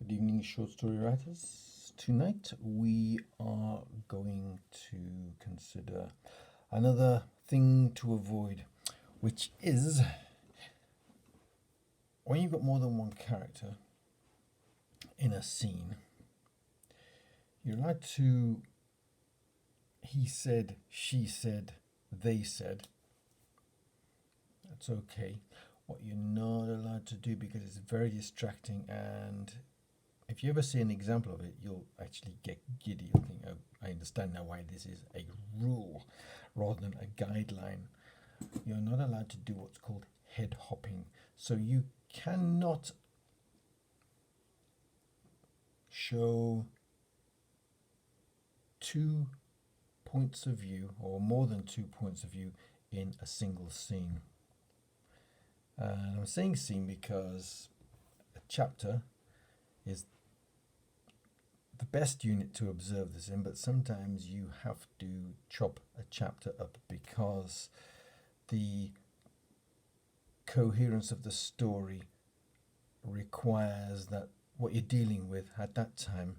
Good evening, short story writers. Tonight we are going to consider another thing to avoid, which is when you've got more than one character in a scene, you're allowed to he said, she said, they said. That's okay. What you're not allowed to do, because it's very distracting, and if you ever see an example of it, you'll actually get giddy. You'll think, oh, I understand now why this is a rule rather than a guideline. You're not allowed to do what's called head hopping. So you cannot show two points of view or more than 2 points of view in a single scene. And I'm saying scene because a chapter is the best unit to observe this in, but sometimes you have to chop a chapter up because the coherence of the story requires that what you're dealing with at that time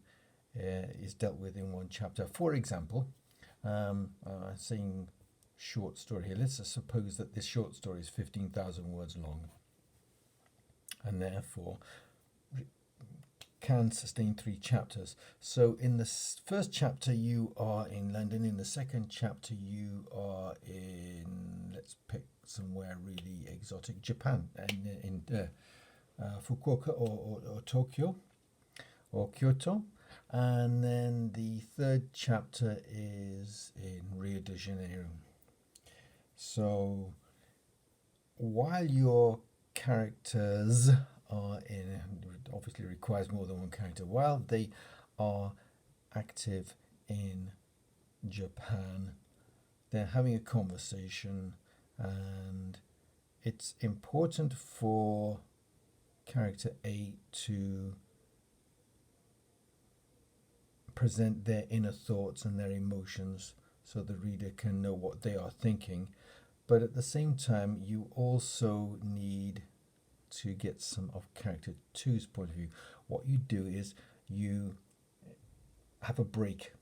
is dealt with in one chapter. For example, saying short story here, let's suppose that this short story is 15,000 words long and therefore can sustain 3 chapters. So in the first chapter you are in London, in the second chapter you are in, let's pick somewhere really exotic, Japan, and in Fukuoka or Tokyo or Kyoto, and then the third chapter is in Rio de Janeiro. So while your characters are in, obviously requires more than one character, while they are active in Japan, they're having a conversation, and it's important for character A to present their inner thoughts and their emotions so the reader can know what they are thinking. But at the same time, you also need to get some of character two's point of view. What you do is you have a break,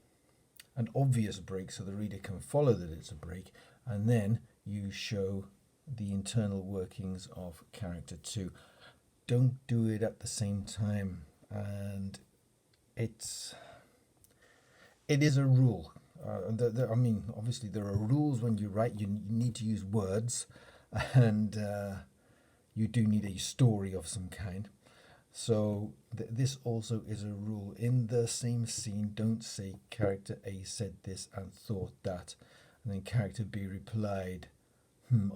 an obvious break, so the reader can follow that it's a break, and then you show the internal workings of character two. Don't do it at the same time, and it is a rule. I mean, obviously there are rules when you write. You need to use words, and you do need a story of some kind. So this also is a rule. In the same scene, don't say character A said this and thought that, and then character B replied,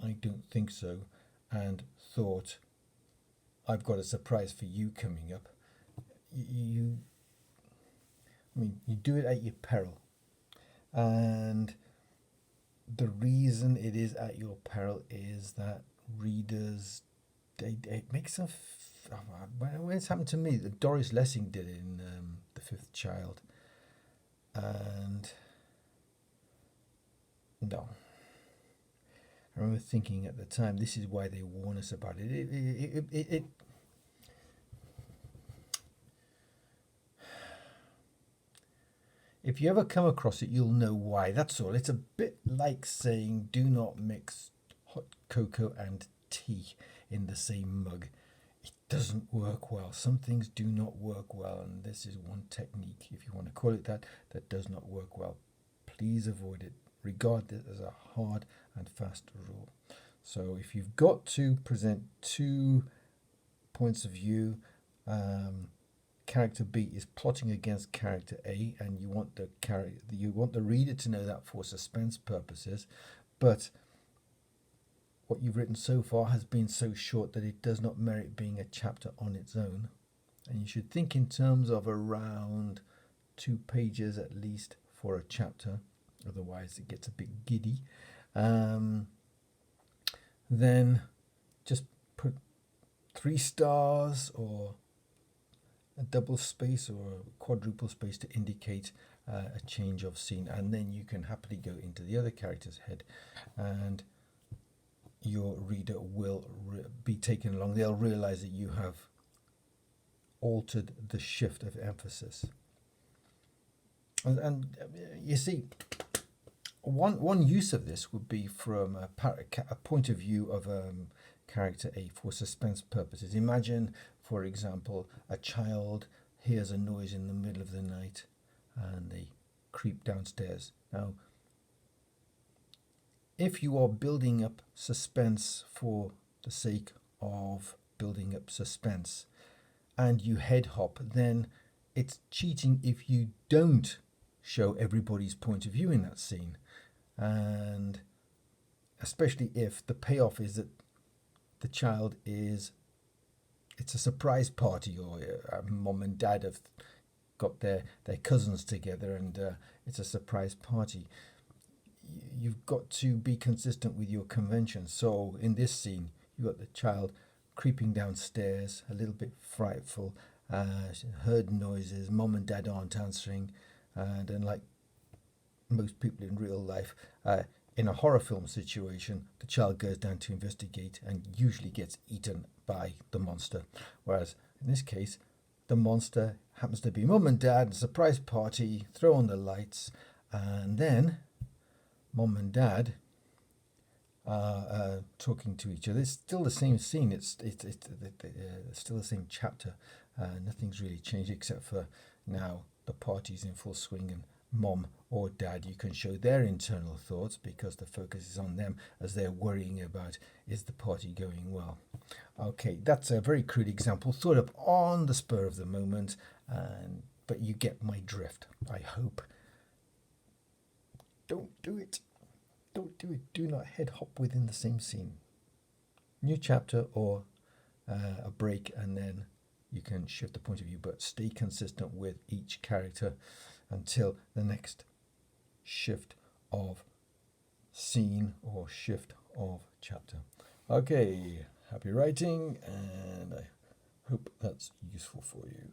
I don't think so, and thought, I've got a surprise for you coming up. You do it at your peril. And the reason it is at your peril is that readers, it makes them. When it's happened to me, Doris Lessing did it in The Fifth Child, and no, I remember thinking at the time, this is why they warn us about it. If you ever come across it, you'll know why. That's all. It's a bit like saying do not mix hot cocoa and tea in the same mug. It doesn't work well. Some things do not work well, and this is one technique, if you want to call it that, that does not work well. Please avoid it. Regard it as a hard and fast rule. So if you've got to present 2 points of view, character B is plotting against character A, and you want the reader to know that for suspense purposes, but what you've written so far has been so short that it does not merit being a chapter on its own, and you should think in terms of around 2 pages at least for a chapter, otherwise it gets a bit giddy. Then just put 3 stars or a double space or a quadruple space to indicate a change of scene, and then you can happily go into the other character's head, and your reader will be taken along. They'll realize that you have altered the shift of emphasis. And you see, one use of this would be from a point of view of character A for suspense purposes. Imagine, for example, a child hears a noise in the middle of the night and they creep downstairs. Now, if you are building up suspense for the sake of building up suspense and you head hop, then it's cheating if you don't show everybody's point of view in that scene. And especially if the payoff is that the child it's a surprise party, or mom and dad have got their cousins together and it's a surprise party. You've got to be consistent with your convention. So in this scene, you've got the child creeping downstairs, a little bit frightful, heard noises, mom and dad aren't answering, and then, like most people in real life, in a horror film situation, the child goes down to investigate and usually gets eaten by the monster. Whereas in this case, the monster happens to be mum and dad, surprise party, throw on the lights, and then mum and dad are talking to each other. It's still the same scene. It's still the same chapter. Nothing's really changed except for now the party's in full swing, and mom or dad, you can show their internal thoughts because the focus is on them as they're worrying about, is the party going well? Okay, that's a very crude example, thought up on the spur of the moment, but you get my drift, I hope. Don't do it. Don't do it. Do not head hop within the same scene. New chapter or a break, and then you can shift the point of view, but stay consistent with each character until the next shift of scene or shift of chapter. Okay, happy writing, and I hope that's useful for you.